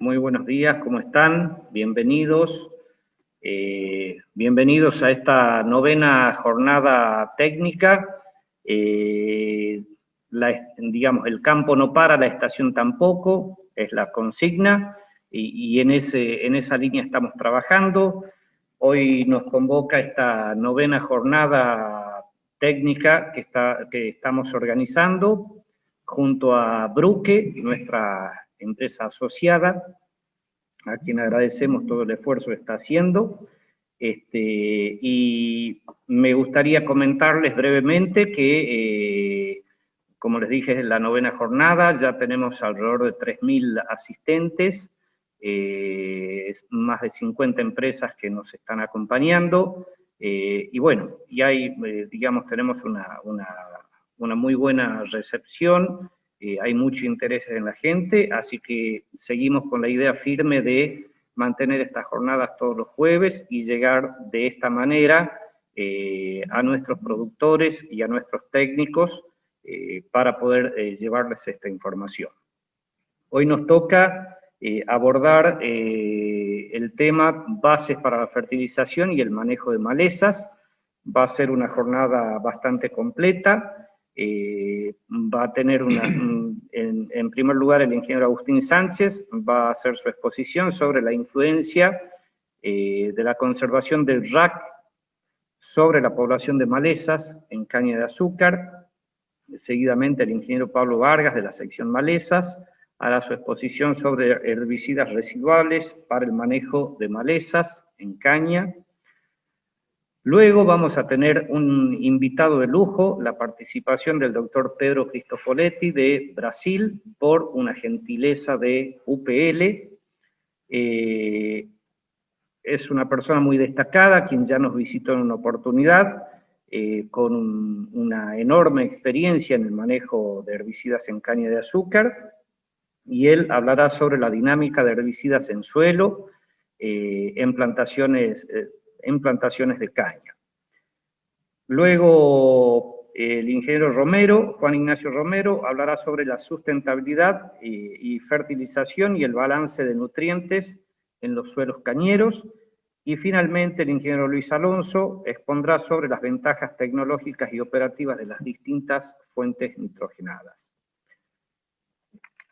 Muy buenos días, ¿cómo están? Bienvenidos. Bienvenidos a esta novena jornada técnica. Digamos, el campo no para, la estación tampoco, es la consigna, y en esa línea estamos trabajando. Hoy nos convoca esta novena jornada técnica que estamos organizando junto a Bruque, nuestra empresa asociada, a quien agradecemos todo el esfuerzo que está haciendo. Y me gustaría comentarles brevemente que, como les dije, es la novena jornada, ya tenemos alrededor de 3.000 asistentes, más de 50 empresas que nos están acompañando, y bueno, y hay, digamos, tenemos una muy buena recepción, hay mucho interés en la gente, así que seguimos con la idea firme de mantener estas jornadas todos los jueves y llegar de esta manera a nuestros productores y a nuestros técnicos para poder llevarles esta información. Hoy nos toca abordar el tema bases para la fertilización y el manejo de malezas. Va a ser una jornada bastante completa. Va a tener en primer lugar el ingeniero Agustín Sánchez, va a hacer su exposición sobre la influencia de la conservación del RAC sobre la población de malezas en caña de azúcar. Seguidamente el ingeniero Pablo Vargas de la sección malezas hará su exposición sobre herbicidas residuales para el manejo de malezas en caña. Luego vamos a tener un invitado de lujo, la participación del doctor Pedro Cristofoletti de Brasil, por una gentileza de UPL. Es una persona muy destacada, quien ya nos visitó en una oportunidad, con una enorme experiencia en el manejo de herbicidas en caña de azúcar, y él hablará sobre la dinámica de herbicidas en suelo, en plantaciones de caña. Luego el ingeniero Romero, Juan Ignacio Romero, hablará sobre la sustentabilidad y fertilización y el balance de nutrientes en los suelos cañeros. Y finalmente el ingeniero Luis Alonso expondrá sobre las ventajas tecnológicas y operativas de las distintas fuentes nitrogenadas.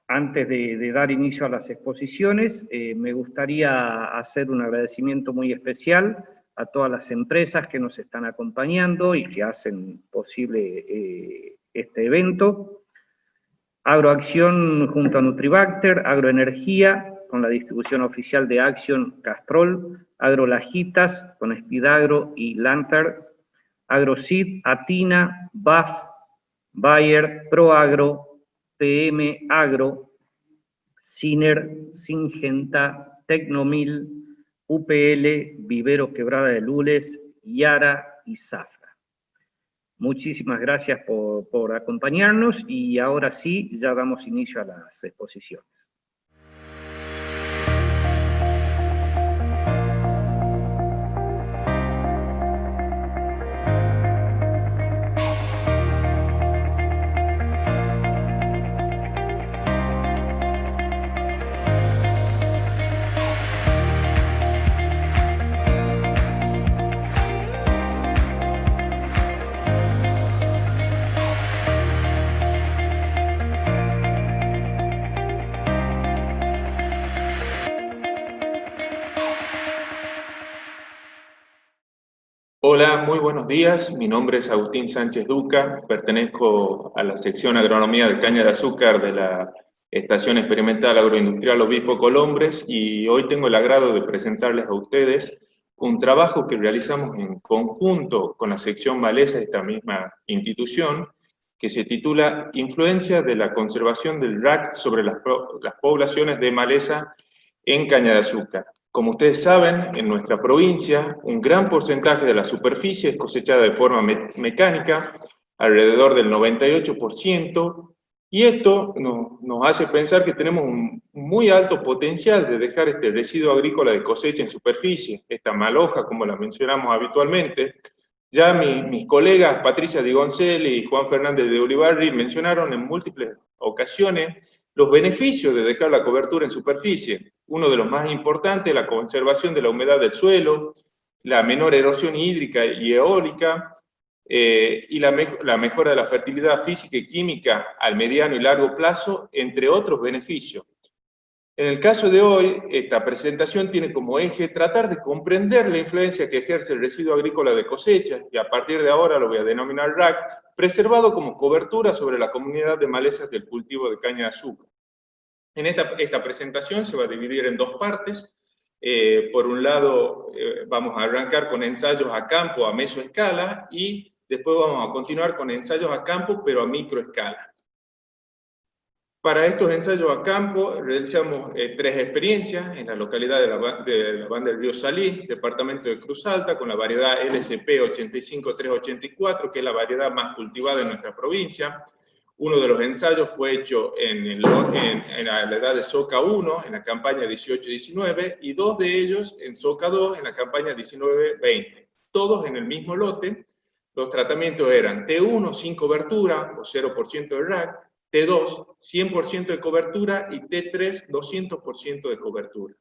Antes de dar inicio a las exposiciones, me gustaría hacer un agradecimiento muy especial a todas las empresas que nos están acompañando y que hacen posible este evento. Agroacción junto a Nutribacter, Agroenergía con la distribución oficial de Action Castrol, Agrolajitas con Espidagro y Lantar, Agroseed, Atina, BAF, Bayer, Proagro, PM Agro, Ciner, Syngenta, Tecnomil, UPL, Vivero Quebrada de Lules, Yara y Zafra. Muchísimas gracias por acompañarnos y ahora sí, ya damos inicio a las exposiciones. Hola, muy buenos días. Mi nombre es Agustín Sánchez Duca, pertenezco a la sección Agronomía de Caña de Azúcar de la Estación Experimental Agroindustrial Obispo Colombres y hoy tengo el agrado de presentarles a ustedes un trabajo que realizamos en conjunto con la sección maleza de esta misma institución que se titula Influencia de la conservación del RAC sobre las poblaciones de maleza en caña de azúcar. Como ustedes saben, en nuestra provincia, un gran porcentaje de la superficie es cosechada de forma mecánica, alrededor del 98%, y esto nos hace pensar que tenemos un muy alto potencial de dejar este residuo agrícola de cosecha en superficie, esta maloja, como la mencionamos habitualmente. Ya mis colegas Patricia Di Goncelli y Juan Fernández de Ulibarri mencionaron en múltiples ocasiones Los beneficios de dejar la cobertura en superficie, uno de los más importantes, la conservación de la humedad del suelo, la menor erosión hídrica y eólica, y la mejora de la fertilidad física y química al mediano y largo plazo, entre otros beneficios. En el caso de hoy, esta presentación tiene como eje tratar de comprender la influencia que ejerce el residuo agrícola de cosecha, y a partir de ahora lo voy a denominar RAC, preservado como cobertura sobre la comunidad de malezas del cultivo de caña de azúcar. En esta presentación se va a dividir en dos partes. Por un lado, vamos a arrancar con ensayos a campo a mesoescala, y después vamos a continuar con ensayos a campo, pero a microescala. Para estos ensayos a campo realizamos 3 experiencias en la localidad de la Banda del Río Salí, departamento de Cruz Alta, con la variedad LSP 85384, que es la variedad más cultivada en nuestra provincia. Uno de los ensayos fue hecho en la edad de Soca 1, en la campaña 18-19, y 2 de ellos en Soca 2, en la campaña 19-20. Todos en el mismo lote. Los tratamientos eran T1 sin cobertura, o 0% de RAC, T2, 100% de cobertura, y T3, 200% de cobertura.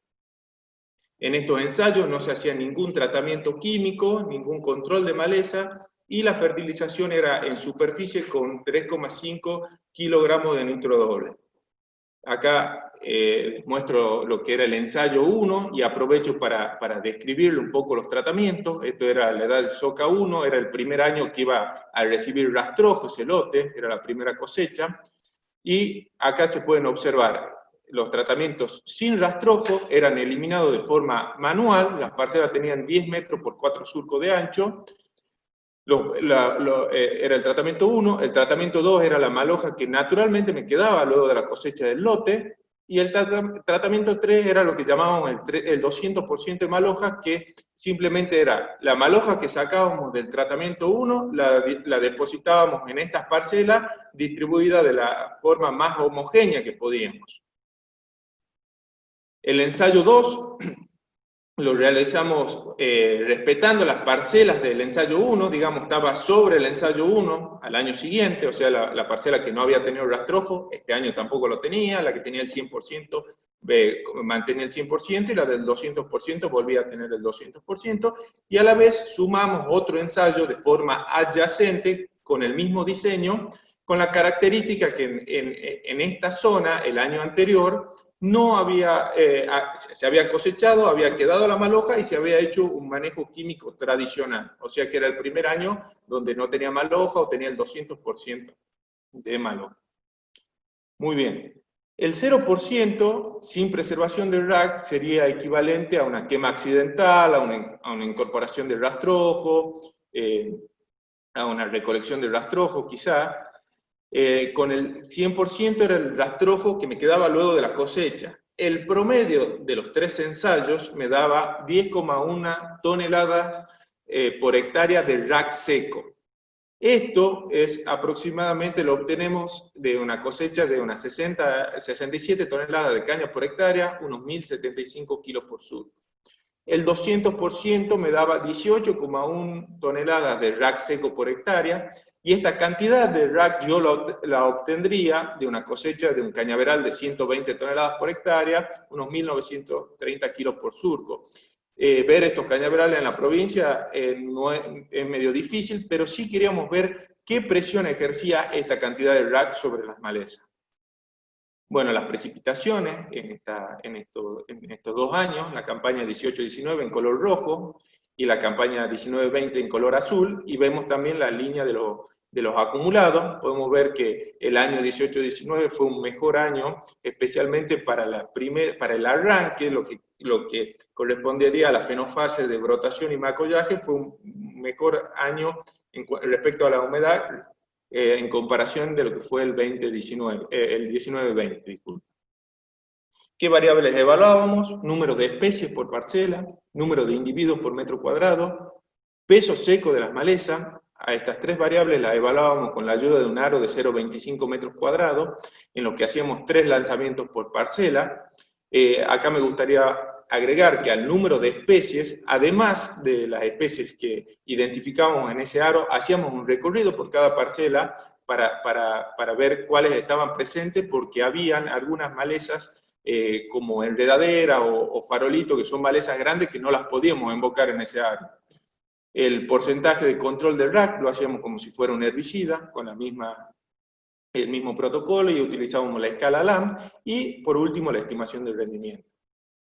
En estos ensayos no se hacía ningún tratamiento químico, ningún control de maleza, y la fertilización era en superficie con 3,5 kilogramos de nitro doble. Acá muestro lo que era el ensayo 1, y aprovecho para describirle un poco los tratamientos. Esto era la edad de Soca 1, era el primer año que iba a recibir rastrojo ese lote, era la primera cosecha. Y acá se pueden observar los tratamientos sin rastrojo, eran eliminados de forma manual, las parcelas tenían 10 metros por 4 surcos de ancho. Era el tratamiento 1, el tratamiento 2 era la maloja que naturalmente me quedaba luego de la cosecha del lote, y el tratamiento 3 era lo que llamábamos el 200% de maloja, que simplemente era la maloja que sacábamos del tratamiento 1, la depositábamos en estas parcelas, distribuida de la forma más homogénea que podíamos. El ensayo 2 lo realizamos respetando las parcelas del ensayo 1, digamos, estaba sobre el ensayo 1 al año siguiente, o sea, la parcela que no había tenido rastrojo, este año tampoco lo tenía, la que tenía el 100% mantenía el 100%, y la del 200% volvía a tener el 200%, y a la vez sumamos otro ensayo de forma adyacente, con el mismo diseño, con la característica que en esta zona, el año anterior, no había, se había cosechado, había quedado la maloja y se había hecho un manejo químico tradicional. O sea que era el primer año donde no tenía maloja o tenía el 200% de maloja. Muy bien. El 0% sin preservación del RAC sería equivalente a una quema accidental, a una incorporación de rastrojo, a una recolección de rastrojo quizá. Con el 100% era el rastrojo que me quedaba luego de la cosecha. El promedio de los 3 ensayos me daba 10,1 toneladas por hectárea de RAC seco. Esto es aproximadamente, lo obtenemos de una cosecha de unas 67 toneladas de caña por hectárea, unos 1.075 kilos por surco. El 200% me daba 18,1 toneladas de RAC seco por hectárea, y esta cantidad de RAC yo la obtendría de una cosecha de un cañaveral de 120 toneladas por hectárea, unos 1.930 kilos por surco. Ver estos cañaverales en la provincia no es medio difícil, pero sí queríamos ver qué presión ejercía esta cantidad de RAC sobre las malezas. Bueno, las precipitaciones en estos 2 años, la campaña 18-19 en color rojo y la campaña 19-20 en color azul, y vemos también la línea de los acumulados. Podemos ver que el año 18-19 fue un mejor año, especialmente para el arranque, lo que correspondería a la fenofase de brotación y macollaje. Fue un mejor año respecto a la humedad, en comparación de lo que fue el 19-20, disculpe. ¿Qué variables evaluábamos? Número de especies por parcela, número de individuos por metro cuadrado, peso seco de las malezas. A estas 3 variables las evaluábamos con la ayuda de un aro de 0,25 metros cuadrados, en lo que hacíamos 3 lanzamientos por parcela. Acá me gustaría agregar que al número de especies, además de las especies que identificamos en ese aro, hacíamos un recorrido por cada parcela para ver cuáles estaban presentes, porque habían algunas malezas como enredadera o farolito, que son malezas grandes que no las podíamos invocar en ese área. El porcentaje de control del RAC lo hacíamos como si fuera un herbicida, con el mismo protocolo, y utilizábamos la escala LAM, y por último la estimación del rendimiento.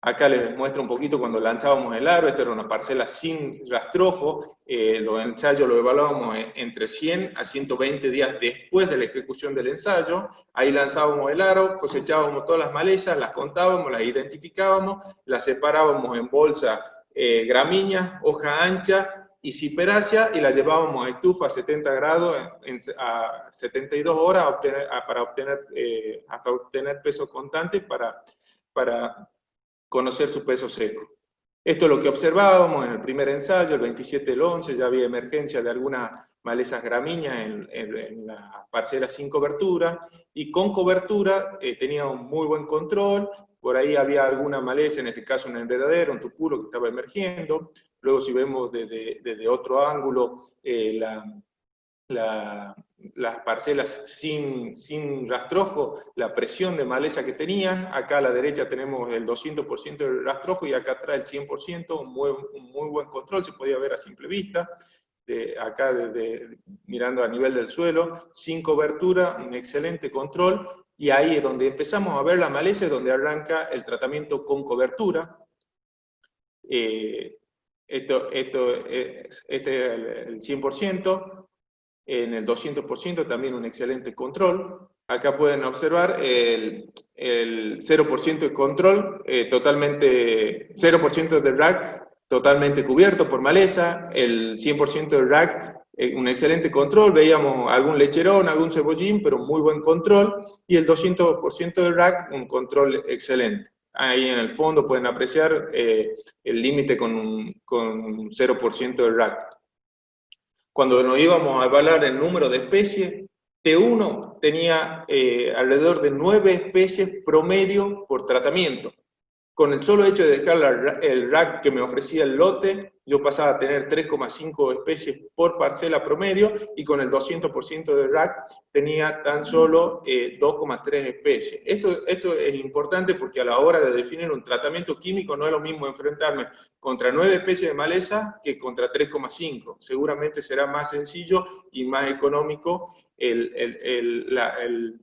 Acá les muestro un poquito cuando lanzábamos el aro. Esta era una parcela sin rastrojo, los ensayos lo evaluábamos entre 100 a 120 días después de la ejecución del ensayo. Ahí lanzábamos el aro, cosechábamos todas las malezas, las contábamos, las identificábamos, las separábamos en bolsa gramíneas, hoja ancha y ciperácea, y las llevábamos a estufa a 70 grados a 72 horas hasta obtener peso constante para conocer su peso seco. Esto es lo que observábamos en el primer ensayo, el 27 del 11, ya había emergencia de algunas malezas gramíneas en la parcela sin cobertura, y con cobertura tenía un muy buen control. Por ahí había alguna maleza, en este caso una enredadera, un tupulo que estaba emergiendo. Luego, si vemos desde otro ángulo las parcelas sin rastrojo, la presión de maleza que tenían. Acá a la derecha tenemos el 200% del rastrojo, y acá atrás el 100%, un muy buen control, se podía ver a simple vista. Acá mirando a nivel del suelo, sin cobertura, un excelente control, y ahí es donde empezamos a ver la maleza, es donde arranca el tratamiento con cobertura. Este es el 100%. En el 200% también un excelente control. Acá pueden observar el 0% de control, 0% del RAC totalmente cubierto por maleza, el 100% del RAC, un excelente control. Veíamos algún lecherón, algún cebollín, pero muy buen control, y el 200% del RAC, un control excelente. Ahí en el fondo pueden apreciar el límite con 0% del RAC. Cuando nos íbamos a evaluar el número de especies, T1 tenía alrededor de 9 especies promedio por tratamiento. Con el solo hecho de dejar el RAC que me ofrecía el lote, yo pasaba a tener 3,5 especies por parcela promedio, y con el 200% del RAC tenía tan solo 2,3 especies. Esto es importante, porque a la hora de definir un tratamiento químico no es lo mismo enfrentarme contra 9 especies de maleza que contra 3,5. Seguramente será más sencillo y más económico el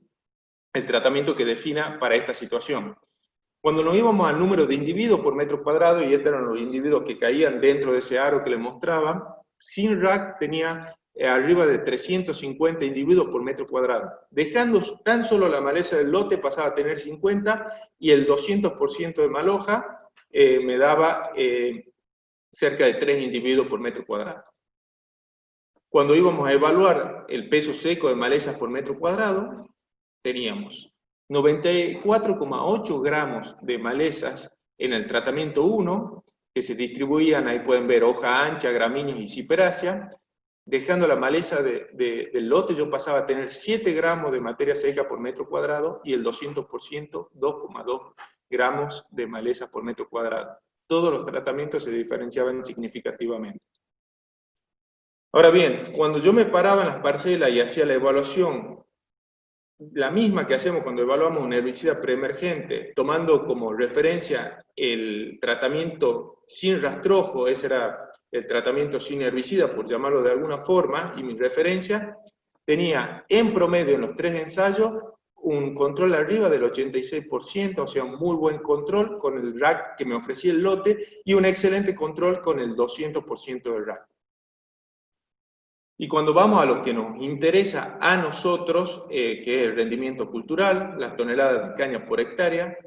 tratamiento que defina para esta situación. Cuando nos íbamos al número de individuos por metro cuadrado, y estos eran los individuos que caían dentro de ese aro que les mostraba, sin RAC tenía arriba de 350 individuos por metro cuadrado. Dejando tan solo la maleza del lote pasaba a tener 50, y el 200% de maloja me daba cerca de 3 individuos por metro cuadrado. Cuando íbamos a evaluar el peso seco de malezas por metro cuadrado, teníamos 94,8 gramos de malezas en el tratamiento 1, que se distribuían, ahí pueden ver, hoja ancha, gramíneas y ciperácea. Dejando la maleza del lote, yo pasaba a tener 7 gramos de materia seca por metro cuadrado, y el 200%, 2,2 gramos de maleza por metro cuadrado. Todos los tratamientos se diferenciaban significativamente. Ahora bien, cuando yo me paraba en las parcelas y hacía la evaluación, la misma que hacemos cuando evaluamos un herbicida preemergente, tomando como referencia el tratamiento sin rastrojo, ese era el tratamiento sin herbicida, por llamarlo de alguna forma, y mi referencia, tenía en promedio en los 3 ensayos un control arriba del 86%, o sea, un muy buen control con el RAC que me ofrecía el lote, y un excelente control con el 200% del RAC. Y cuando vamos a lo que nos interesa a nosotros, que es el rendimiento cultural, las toneladas de caña por hectárea,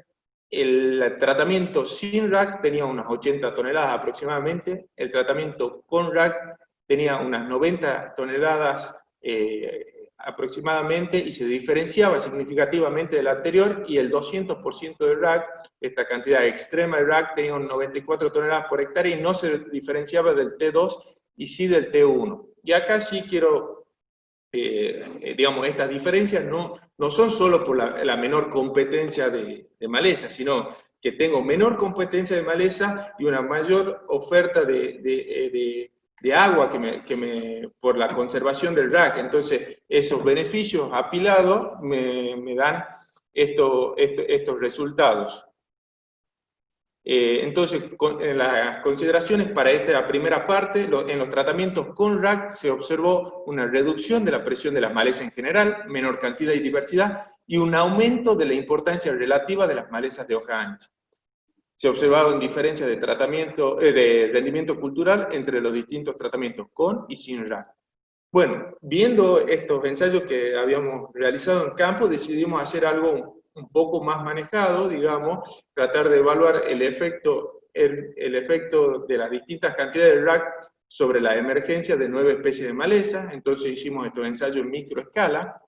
el tratamiento sin RAC tenía unas 80 toneladas aproximadamente, el tratamiento con RAC tenía unas 90 toneladas aproximadamente, y se diferenciaba significativamente del anterior, y el 200% de RAC, esta cantidad extrema de RAC, tenía unas 94 toneladas por hectárea, y no se diferenciaba del T2 y sí del T1. Y acá sí quiero, digamos, estas diferencias no son solo por la menor competencia de maleza, sino que tengo menor competencia de maleza y una mayor oferta de agua por la conservación del rack. Entonces, esos beneficios apilados me dan estos resultados. Entonces, en las consideraciones para esta primera parte, en los tratamientos con rack se observó una reducción de la presión de las malezas en general, menor cantidad y diversidad, y un aumento de la importancia relativa de las malezas de hoja ancha. Se observaron diferencias de tratamiento, de rendimiento cultural entre los distintos tratamientos con y sin rack. Bueno, viendo estos ensayos que habíamos realizado en campo, decidimos hacer algo un poco más manejado, digamos, tratar de evaluar el efecto de las distintas cantidades de rack sobre la emergencia de 9 especies de maleza. Entonces hicimos estos ensayos en microescala,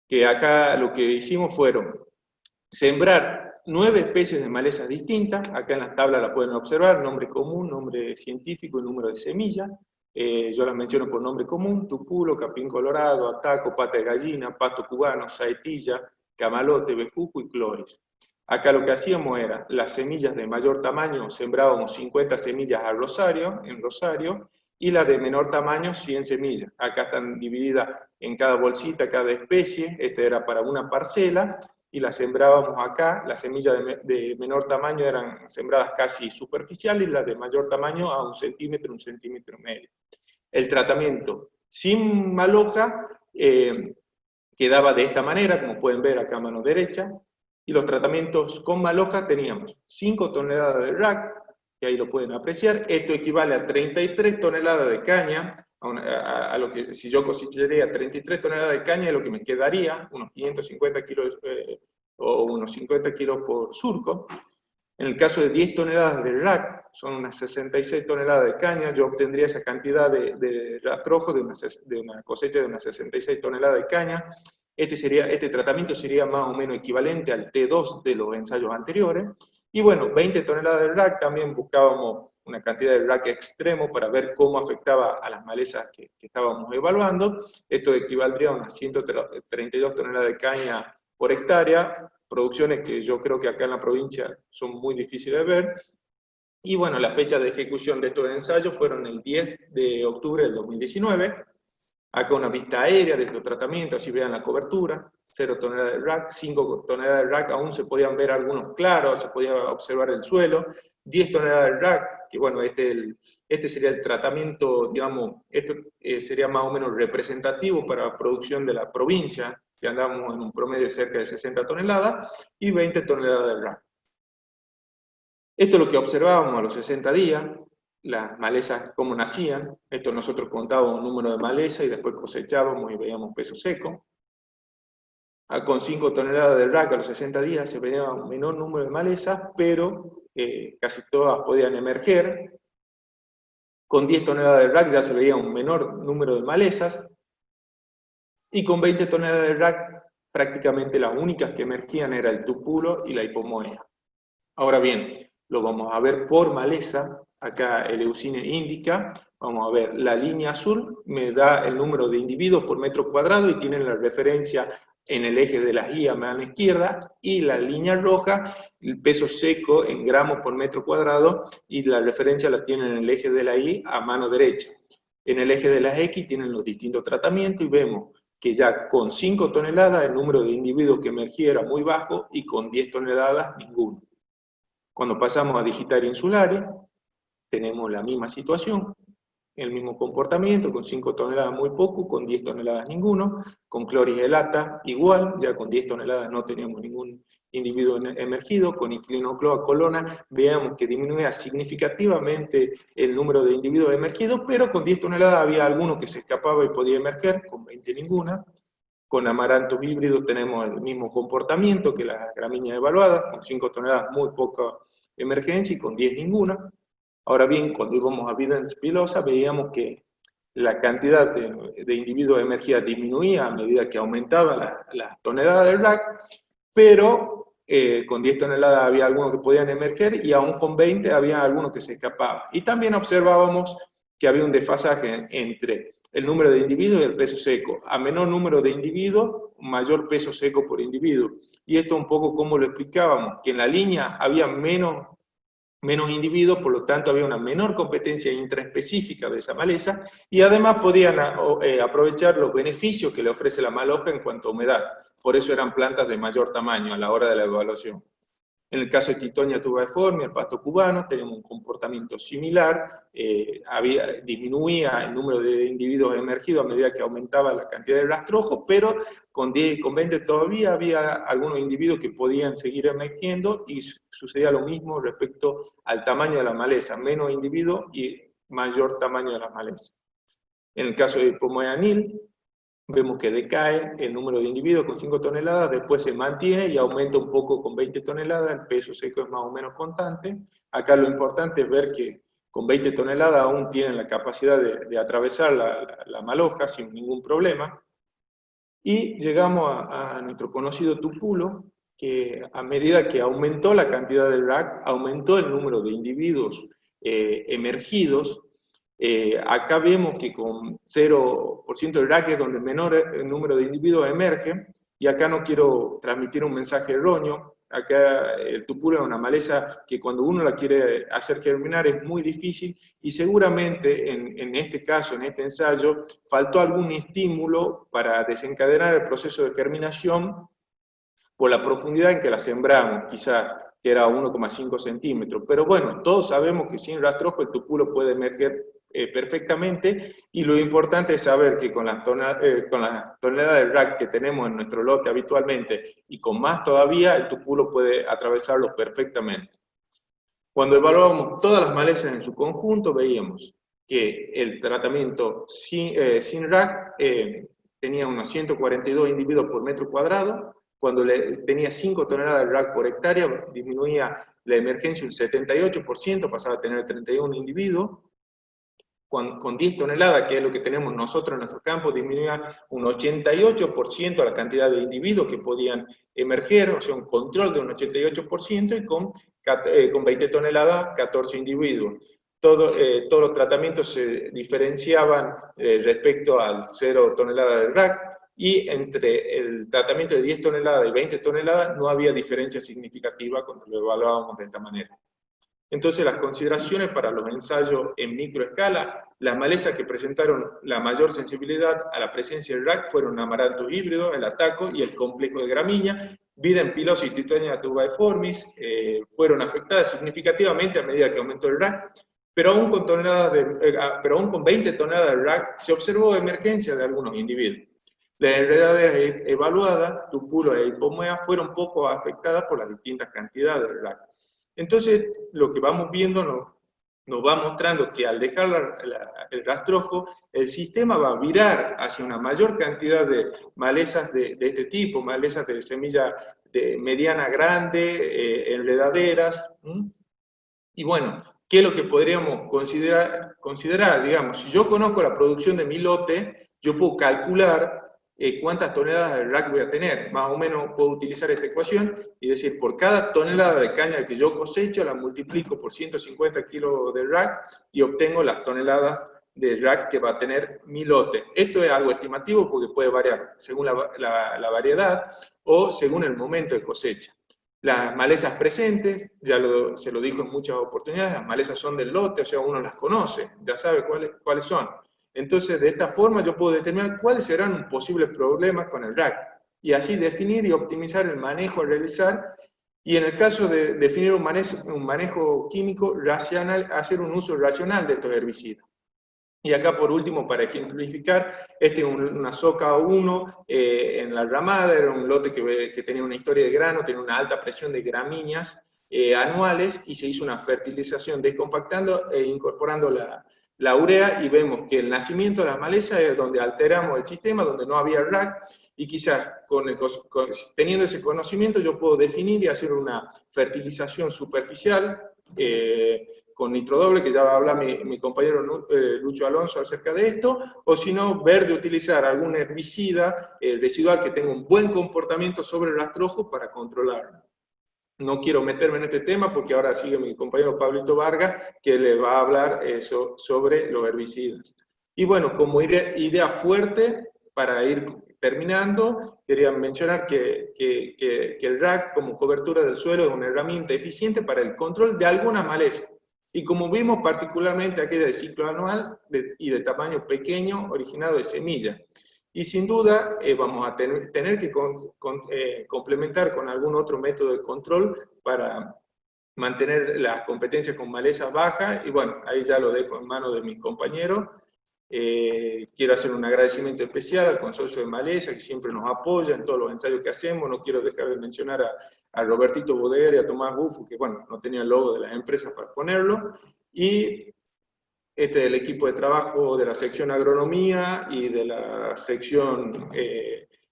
que acá lo que hicimos fueron sembrar 9 especies de malezas distintas. Acá en las tablas la pueden observar: nombre común, nombre científico y número de semilla. Yo las menciono por nombre común: tupulo, capín colorado, ataco, pata de gallina, pato cubano, saetilla, camalote, bejuco y cloris. Acá lo que hacíamos era, las semillas de mayor tamaño sembrábamos 50 semillas en rosario, y las de menor tamaño 100 semillas. Acá están divididas en cada bolsita, cada especie. Este era para una parcela, y las sembrábamos acá. Las semillas de menor tamaño eran sembradas casi superficiales, y las de mayor tamaño a 1 centímetro, 1,5 centímetros. El tratamiento sin maloja quedaba de esta manera, como pueden ver acá a mano derecha, y los tratamientos con maloja teníamos 5 toneladas de rack, que ahí lo pueden apreciar. Esto equivale a 33 toneladas de caña, a lo que, si yo cosecharía 33 toneladas de caña, es lo que me quedaría, unos 550 kilos o unos 50 kilos por surco. En el caso de 10 toneladas de rack, son unas 66 toneladas de caña, yo obtendría esa cantidad de rastrojo de una cosecha de unas 66 toneladas de caña. Este tratamiento sería más o menos equivalente al T2 de los ensayos anteriores. Y bueno, 20 toneladas de rack, también buscábamos una cantidad de rack extremo para ver cómo afectaba a las malezas que estábamos evaluando. Esto equivaldría a unas 132 toneladas de caña por hectárea, producciones que yo creo que acá en la provincia son muy difíciles de ver. Y bueno, la fecha de ejecución de estos ensayos fueron el 10 de octubre del 2019. Acá una vista aérea de estos tratamientos, así vean la cobertura: 0 toneladas de rack, 5 toneladas de rack, aún se podían ver algunos claros, se podía observar el suelo. 10 toneladas de rack, que bueno, este sería el tratamiento, digamos, esto sería más o menos representativo para la producción de la provincia, que andamos en un promedio de cerca de 60 toneladas, y 20 toneladas de rack. Esto es lo que observábamos a los 60 días, las malezas cómo nacían. Esto nosotros contábamos un número de malezas y después cosechábamos y veíamos peso seco. Con 5 toneladas de rack a los 60 días se veía un menor número de malezas, pero casi todas podían emerger. Con 10 toneladas de rack ya se veía un menor número de malezas, y con 20 toneladas de rack prácticamente las únicas que emergían era el tupulo y la hipomoea. Ahora bien, lo vamos a ver por maleza. Acá el Eucine indica, vamos a ver, la línea azul me da el número de individuos por metro cuadrado y tienen la referencia en el eje de la Y a mano izquierda, y la línea roja, el peso seco en gramos por metro cuadrado, y la referencia la tienen en el eje de la Y a mano derecha. En el eje de las X tienen los distintos tratamientos, y vemos que ya con 5 toneladas el número de individuos que emergía era muy bajo, y con 10 toneladas ninguno. Cuando pasamos a Digitaria insularis, tenemos la misma situación, el mismo comportamiento: con 5 toneladas muy poco, con 10 toneladas ninguno. Con Chloris elata igual, ya con 10 toneladas no teníamos ningún individuo emergido. Con Inclinocloa colona veamos que disminuía significativamente el número de individuos emergidos, pero con 10 toneladas había alguno que se escapaba y podía emerger, con 20 ninguna. Con amarantos híbridos tenemos el mismo comportamiento que las gramíneas evaluadas: con 5 toneladas muy poca emergencia y con 10 ninguna. Ahora bien, cuando íbamos a Videns pilosa, veíamos que la cantidad de individuos emergidas disminuía a medida que aumentaba la tonelada del rack, pero con 10 toneladas había algunos que podían emerger, y aún con 20 había algunos que se escapaban. Y también observábamos que había un desfasaje entre el número de individuos y el peso seco. A menor número de individuos, mayor peso seco por individuo. Y esto un poco como lo explicábamos, que en la línea había menos menos individuos, por lo tanto había una menor competencia intraespecífica de esa maleza, y además podían aprovechar los beneficios que le ofrece la malhoja en cuanto a humedad. Por eso eran plantas de mayor tamaño a la hora de la evaluación. En el caso de Tithonia tubaeforme, el pasto cubano, teníamos un comportamiento similar, disminuía el número de individuos emergidos a medida que aumentaba la cantidad de rastrojo, pero con 10 y con 20 todavía había algunos individuos que podían seguir emergiendo, y sucedía lo mismo respecto al tamaño de la maleza, menos individuos y mayor tamaño de la maleza. En el caso de Pomoeanil, vemos que decae el número de individuos con 5 toneladas, después se mantiene y aumenta un poco con 20 toneladas, el peso seco es más o menos constante. Acá lo importante es ver que con 20 toneladas aún tienen la capacidad de atravesar la malhoja sin ningún problema. Y llegamos a nuestro conocido tupulo, que a medida que aumentó la cantidad del rack, aumentó el número de individuos emergidos. Acá vemos que con 0% de rack es donde menor el número de individuos emerge, y acá no quiero transmitir un mensaje erróneo. Acá el tupulo es una maleza que cuando uno la quiere hacer germinar es muy difícil, y seguramente en este caso, en este ensayo, faltó algún estímulo para desencadenar el proceso de germinación por la profundidad en que la sembramos, quizá que era 1,5 centímetros. Pero bueno, todos sabemos que sin rastrojo el tupulo puede emerger perfectamente, y lo importante es saber que con las toneladas de rack que tenemos en nuestro lote habitualmente, y con más todavía, el tupulo puede atravesarlo perfectamente. Cuando evaluábamos todas las malezas en su conjunto, veíamos que el tratamiento sin rack tenía unos 142 individuos por metro cuadrado. Cuando tenía 5 toneladas de rack por hectárea, disminuía la emergencia un 78%, pasaba a tener 31 individuos. Con 10 toneladas, que es lo que tenemos nosotros en nuestro campo, disminuía un 88% la cantidad de individuos que podían emerger, o sea, un control de un 88%, y con 20 toneladas, 14 individuos. Todos los tratamientos se diferenciaban respecto al 0 toneladas de rack, y entre el tratamiento de 10 toneladas y 20 toneladas no había diferencia significativa cuando lo evaluábamos de esta manera. Entonces, las consideraciones para los ensayos en microescala: las malezas que presentaron la mayor sensibilidad a la presencia del rack fueron amaranto híbrido, el ataco y el complejo de gramínea. Vida en pilosa y Tithonia tubaeformis fueron afectadas significativamente a medida que aumentó el rack, pero aún con 20 toneladas de rack se observó emergencia de algunos individuos. Las enredaderas evaluadas, tupulo e hipomea, fueron poco afectadas por las distintas cantidades de rack. Entonces, lo que vamos viendo nos va mostrando que al dejar el rastrojo, el sistema va a virar hacia una mayor cantidad de malezas de este tipo, malezas de semilla de mediana grande, enredaderas. Y bueno, ¿qué es lo que podríamos considerar? Digamos, si yo conozco la producción de mi lote, yo puedo calcular cuántas toneladas de rack voy a tener. Más o menos puedo utilizar esta ecuación y decir, por cada tonelada de caña que yo cosecho, la multiplico por 150 kilos de rack y obtengo las toneladas de rack que va a tener mi lote. Esto es algo estimativo porque puede variar según la variedad o según el momento de cosecha. Las malezas presentes, se lo dijo en muchas oportunidades, las malezas son del lote, o sea, uno las conoce, ya sabe cuáles son. Entonces, de esta forma yo puedo determinar cuáles serán un posible problema con el rack, y así definir y optimizar el manejo a realizar, y en el caso de definir un manejo químico racional, hacer un uso racional de estos herbicidas. Y acá por último, para ejemplificar, este es una soca 1 en la ramada, era un lote que tenía una historia de grano, tenía una alta presión de gramíneas anuales, y se hizo una fertilización descompactando e incorporando la urea, y vemos que el nacimiento de las malezas es donde alteramos el sistema, donde no había rack, y quizás teniendo ese conocimiento yo puedo definir y hacer una fertilización superficial con nitrodoble, que ya va a hablar mi compañero Lucho Alonso acerca de esto, o si no, ver de utilizar algún herbicida residual que tenga un buen comportamiento sobre el rastrojo para controlarlo. No quiero meterme en este tema porque ahora sigue mi compañero Pablito Vargas, que le va a hablar sobre los herbicidas. Y bueno, como idea fuerte, para ir terminando, quería mencionar que el RAC como cobertura del suelo es una herramienta eficiente para el control de algunas malezas. Y como vimos particularmente aquella de ciclo anual y de tamaño pequeño, originado de semilla. Y sin duda vamos a tener que complementar con algún otro método de control para mantener las competencias con malezas bajas, y bueno, ahí ya lo dejo en manos de mis compañeros. Quiero hacer un agradecimiento especial al Consorcio de Maleza, que siempre nos apoya en todos los ensayos que hacemos. No quiero dejar de mencionar a Robertito Boder y a Tomás Bufo, que bueno, no tenía el logo de las empresas para ponerlo, y este es el equipo de trabajo de la sección agronomía y de la sección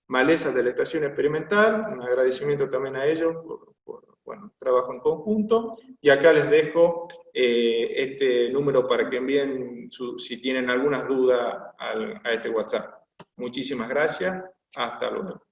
malezas de la estación experimental. Un agradecimiento también a ellos por bueno, trabajo en conjunto. Y acá les dejo este número para que envíen si tienen algunas dudas a este WhatsApp. Muchísimas gracias. Hasta luego.